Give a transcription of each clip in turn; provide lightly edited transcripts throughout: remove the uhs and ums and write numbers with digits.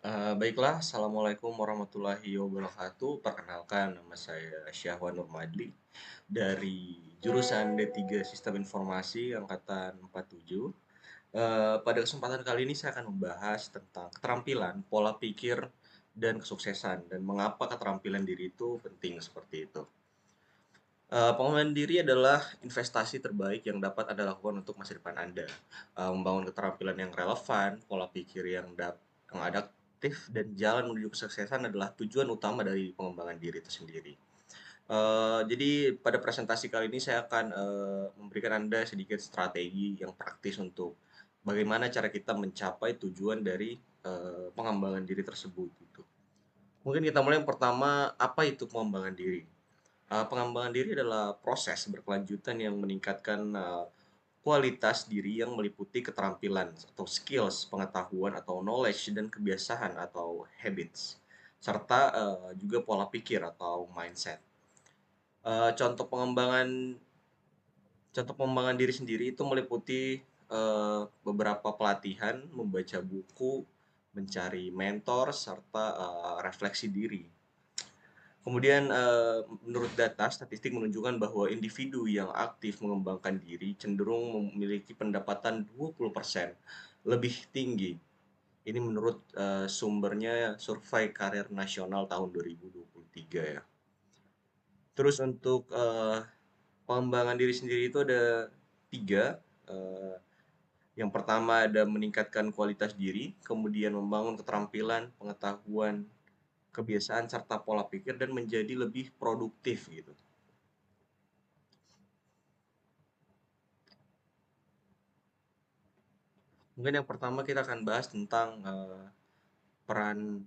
Baiklah, Assalamualaikum warahmatullahi wabarakatuh. Perkenalkan, nama saya Syahwan Nurmadli dari jurusan D3 Sistem Informasi Angkatan 47. Pada kesempatan kali ini saya akan membahas tentang keterampilan, pola pikir, dan kesuksesan, dan mengapa keterampilan diri itu penting seperti itu. Pengembangan diri adalah investasi terbaik yang dapat Anda lakukan untuk masa depan Anda. Membangun keterampilan yang relevan, pola pikir yang adaptif, dan jalan menuju kesuksesan adalah tujuan utama dari pengembangan diri itu sendiri. Jadi pada presentasi kali ini saya akan memberikan Anda sedikit strategi yang praktis untuk bagaimana cara kita mencapai tujuan dari pengembangan diri tersebut gitu. Mungkin kita mulai yang pertama, apa itu pengembangan diri? Pengembangan diri adalah proses berkelanjutan yang meningkatkan kualitas diri yang meliputi keterampilan atau skills, pengetahuan atau knowledge dan kebiasaan atau habits, serta juga pola pikir atau mindset. Eh, contoh pengembangan contoh pengembangan diri sendiri itu meliputi beberapa pelatihan, membaca buku, mencari mentor, serta refleksi diri. Kemudian, menurut data, statistik menunjukkan bahwa individu yang aktif mengembangkan diri cenderung memiliki pendapatan 20% lebih tinggi. Ini menurut sumbernya Survei Karir Nasional tahun 2023 ya. Terus untuk pengembangan diri sendiri itu ada tiga. Eh, yang pertama ada meningkatkan kualitas diri, kemudian membangun keterampilan, pengetahuan, kebiasaan serta pola pikir dan menjadi lebih produktif gitu. Mungkin yang pertama kita akan bahas tentang peran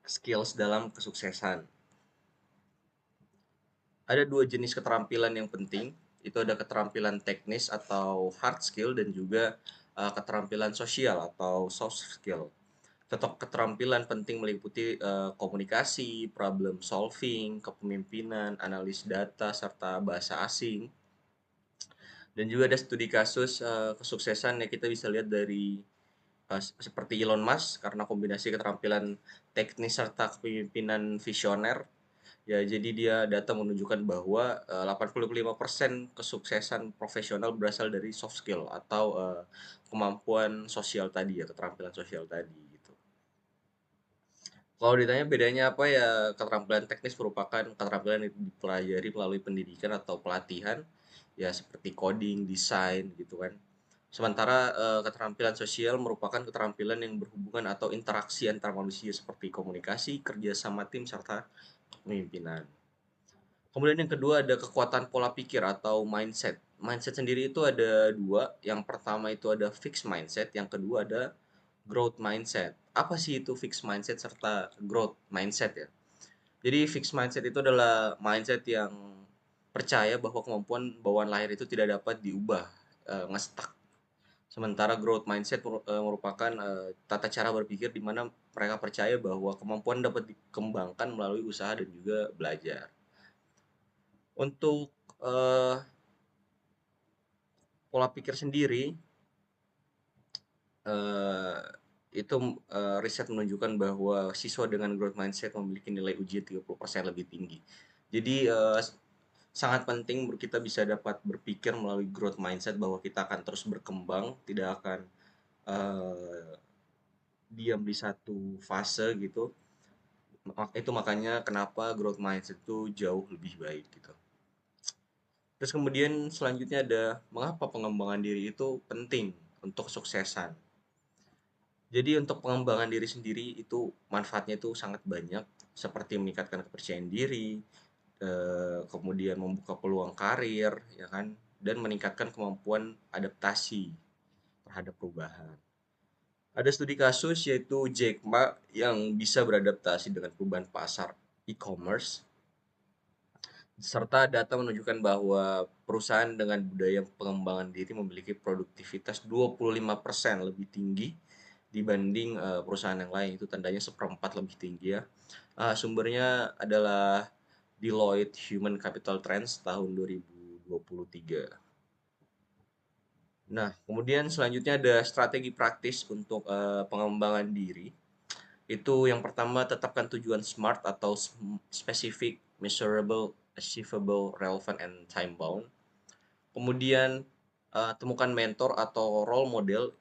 skills dalam kesuksesan. Ada dua jenis keterampilan yang penting, itu ada keterampilan teknis atau hard skill dan juga keterampilan sosial atau soft skill. Contoh keterampilan penting meliputi komunikasi, problem solving, kepemimpinan, analis data, serta bahasa asing. Dan juga ada studi kasus kesuksesan yang kita bisa lihat dari seperti Elon Musk karena kombinasi keterampilan teknis serta kepemimpinan visioner. Ya, jadi dia data menunjukkan bahwa 85% kesuksesan profesional berasal dari soft skill atau kemampuan sosial tadi ya, keterampilan sosial tadi gitu. Kalau ditanya bedanya apa ya, keterampilan teknis merupakan keterampilan yang dipelajari melalui pendidikan atau pelatihan, ya seperti coding, desain gitu kan. Sementara keterampilan sosial merupakan keterampilan yang berhubungan atau interaksi antar manusia seperti komunikasi, kerja sama tim, serta kepemimpinan. Kemudian yang kedua ada kekuatan pola pikir atau mindset. Mindset sendiri itu ada dua. Yang pertama itu ada fixed mindset, yang kedua ada growth mindset. Apa sih itu fixed mindset serta growth mindset ya? Jadi fixed mindset itu adalah mindset yang percaya bahwa kemampuan bawaan lahir itu tidak dapat diubah, ngestak. Sementara growth mindset merupakan tata cara berpikir di mana mereka percaya bahwa kemampuan dapat dikembangkan melalui usaha dan juga belajar. Untuk eh, pola pikir sendiri, eh, itu riset menunjukkan bahwa siswa dengan growth mindset memiliki nilai ujian 30% lebih tinggi. Jadi sangat penting kita bisa dapat berpikir melalui growth mindset bahwa kita akan terus berkembang, tidak akan eh, diam di satu fase gitu. Itu makanya kenapa growth mindset itu jauh lebih baik gitu. Terus kemudian selanjutnya ada mengapa pengembangan diri itu penting untuk kesuksesan. Jadi untuk pengembangan diri sendiri itu manfaatnya itu sangat banyak, seperti meningkatkan kepercayaan diri, kemudian membuka peluang karir, ya kan, dan meningkatkan kemampuan adaptasi terhadap perubahan. Ada studi kasus yaitu Jack Ma yang bisa beradaptasi dengan perubahan pasar e-commerce, serta data menunjukkan bahwa perusahaan dengan budaya pengembangan diri memiliki produktivitas 25% lebih tinggi dibanding perusahaan yang lain. Itu tandanya seperempat lebih tinggi ya. Sumbernya adalah Deloitte Human Capital Trends tahun 2023. Nah, kemudian selanjutnya ada strategi praktis untuk pengembangan diri. Itu yang pertama, tetapkan tujuan SMART atau specific, measurable, achievable, relevant, and time bound. Kemudian temukan mentor atau role model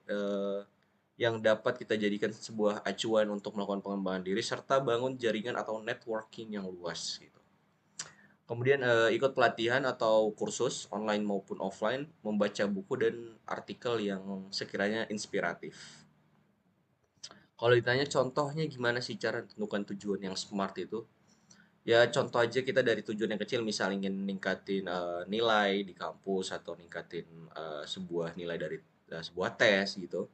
yang dapat kita jadikan sebuah acuan untuk melakukan pengembangan diri, serta bangun jaringan atau networking yang luas gitu. Kemudian ikut pelatihan atau kursus online maupun offline, membaca buku dan artikel yang sekiranya inspiratif. Kalau ditanya contohnya gimana sih cara tentukan tujuan yang SMART itu? Ya contoh aja, kita dari tujuan yang kecil, misal ingin ningkatin nilai di kampus atau ningkatin sebuah nilai dari sebuah tes gitu.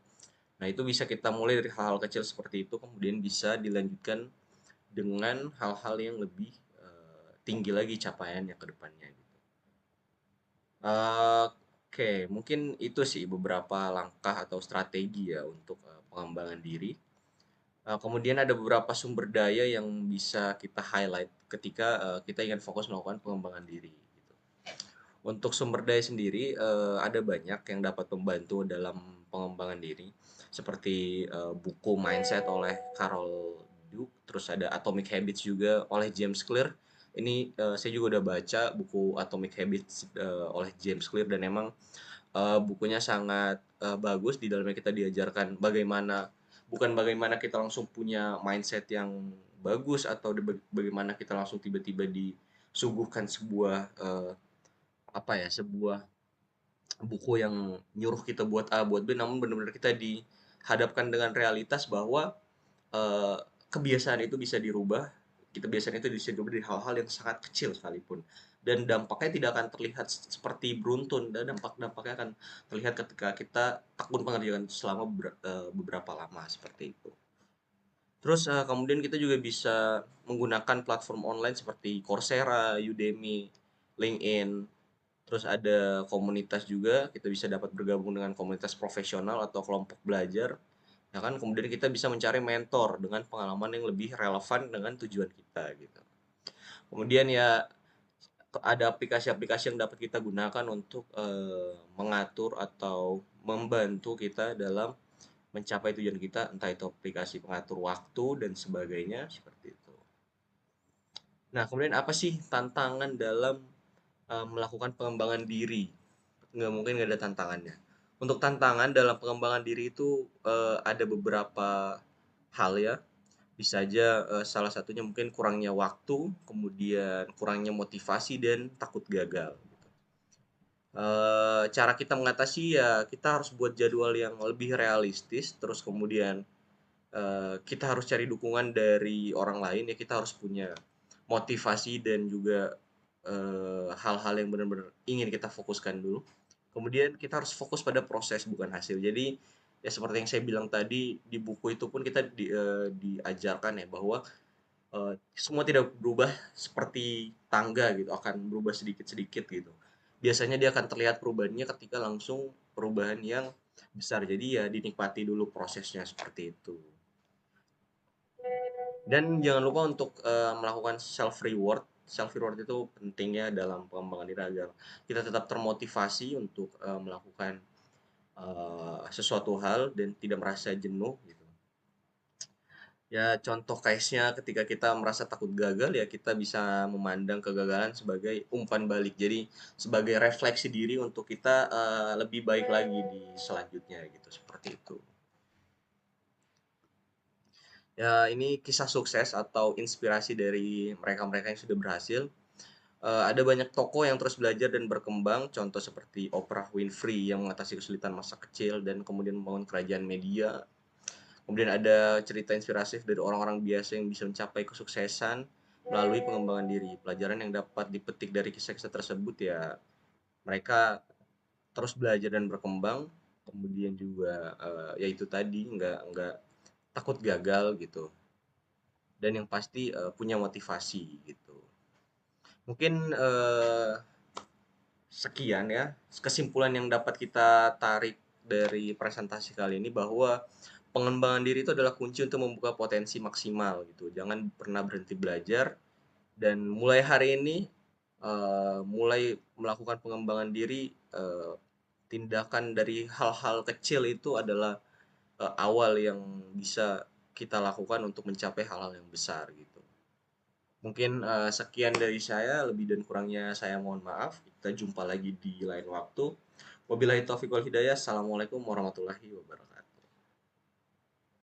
Nah, itu bisa kita mulai dari hal-hal kecil seperti itu, kemudian bisa dilanjutkan dengan hal-hal yang lebih tinggi lagi capaiannya ke depannya gitu. Oke, mungkin itu sih beberapa langkah atau strategi ya untuk pengembangan diri. Kemudian ada beberapa sumber daya yang bisa kita highlight ketika kita ingin fokus melakukan pengembangan diri gitu. Untuk sumber daya sendiri ada banyak yang dapat membantu dalam pengembangan diri, seperti buku Mindset oleh Carol Dweck, terus ada Atomic Habits juga oleh James Clear. Ini saya juga udah baca buku Atomic Habits oleh James Clear, dan emang bukunya sangat bagus. Di dalamnya kita diajarkan bagaimana, bukan bagaimana kita langsung punya mindset yang bagus atau bagaimana kita langsung tiba-tiba disuguhkan sebuah apa ya, sebuah buku yang nyuruh kita buat A buat B, namun benar-benar kita dihadapkan dengan realitas bahwa eh, kebiasaan itu bisa dirubah. Kebiasaan itu bisa dirubah dari hal-hal yang sangat kecil sekalipun, dan dampaknya tidak akan terlihat seperti beruntun, dan dampaknya akan terlihat ketika kita tekun pengerjaan itu selama beberapa lama seperti itu. Terus kemudian kita juga bisa menggunakan platform online seperti Coursera, Udemy, LinkedIn. Terus ada komunitas juga, kita bisa dapat bergabung dengan komunitas profesional atau kelompok belajar. Ya kan, kemudian kita bisa mencari mentor dengan pengalaman yang lebih relevan dengan tujuan kita gitu. Kemudian ya ada aplikasi-aplikasi yang dapat kita gunakan untuk mengatur atau membantu kita dalam mencapai tujuan kita, entah itu aplikasi pengatur waktu dan sebagainya seperti itu. Nah, kemudian apa sih tantangan dalam melakukan pengembangan diri? Nggak mungkin nggak ada tantangannya. Untuk tantangan dalam pengembangan diri itu ada beberapa hal ya. Bisa aja salah satunya mungkin kurangnya waktu, kemudian kurangnya motivasi dan takut gagal. Cara kita mengatasi ya kita harus buat jadwal yang lebih realistis, terus kemudian kita harus cari dukungan dari orang lain ya, kita harus punya motivasi dan juga hal-hal yang benar-benar ingin kita fokuskan dulu. Kemudian kita harus fokus pada proses bukan hasil. Jadi ya seperti yang saya bilang tadi, di buku itu pun kita diajarkan ya bahwa semua tidak berubah seperti tangga gitu, akan berubah sedikit-sedikit gitu. Biasanya dia akan terlihat perubahannya ketika langsung perubahan yang besar. Jadi ya dinikmati dulu prosesnya seperti itu. Dan jangan lupa untuk melakukan self reward. Self reward itu pentingnya dalam pengembangan diri agar kita tetap termotivasi untuk melakukan sesuatu hal dan tidak merasa jenuh gitu. Ya contoh case-nya, ketika kita merasa takut gagal ya kita bisa memandang kegagalan sebagai umpan balik. Jadi sebagai refleksi diri untuk kita lebih baik lagi di selanjutnya gitu, seperti itu. Ya, ini kisah sukses atau inspirasi dari mereka-mereka yang sudah berhasil. Ada banyak tokoh yang terus belajar dan berkembang, contoh seperti Oprah Winfrey yang mengatasi kesulitan masa kecil dan kemudian membangun kerajaan media. Kemudian ada cerita inspiratif dari orang-orang biasa yang bisa mencapai kesuksesan melalui pengembangan diri. Pelajaran yang dapat dipetik dari kisah-kisah tersebut ya, mereka terus belajar dan berkembang. Kemudian juga ya itu tadi, nggak takut gagal gitu. Dan yang pasti punya motivasi gitu. Mungkin sekian ya kesimpulan yang dapat kita tarik dari presentasi kali ini, bahwa pengembangan diri itu adalah kunci untuk membuka potensi maksimal gitu. Jangan pernah berhenti belajar, dan mulai hari ini mulai melakukan pengembangan diri, tindakan dari hal-hal kecil itu adalah awal yang bisa kita lakukan untuk mencapai hal-hal yang besar gitu. Mungkin sekian dari saya, lebih dan kurangnya saya mohon maaf. Kita jumpa lagi di lain waktu. Wabillahi taufiq wal hidayah. Assalamualaikum warahmatullahi wabarakatuh.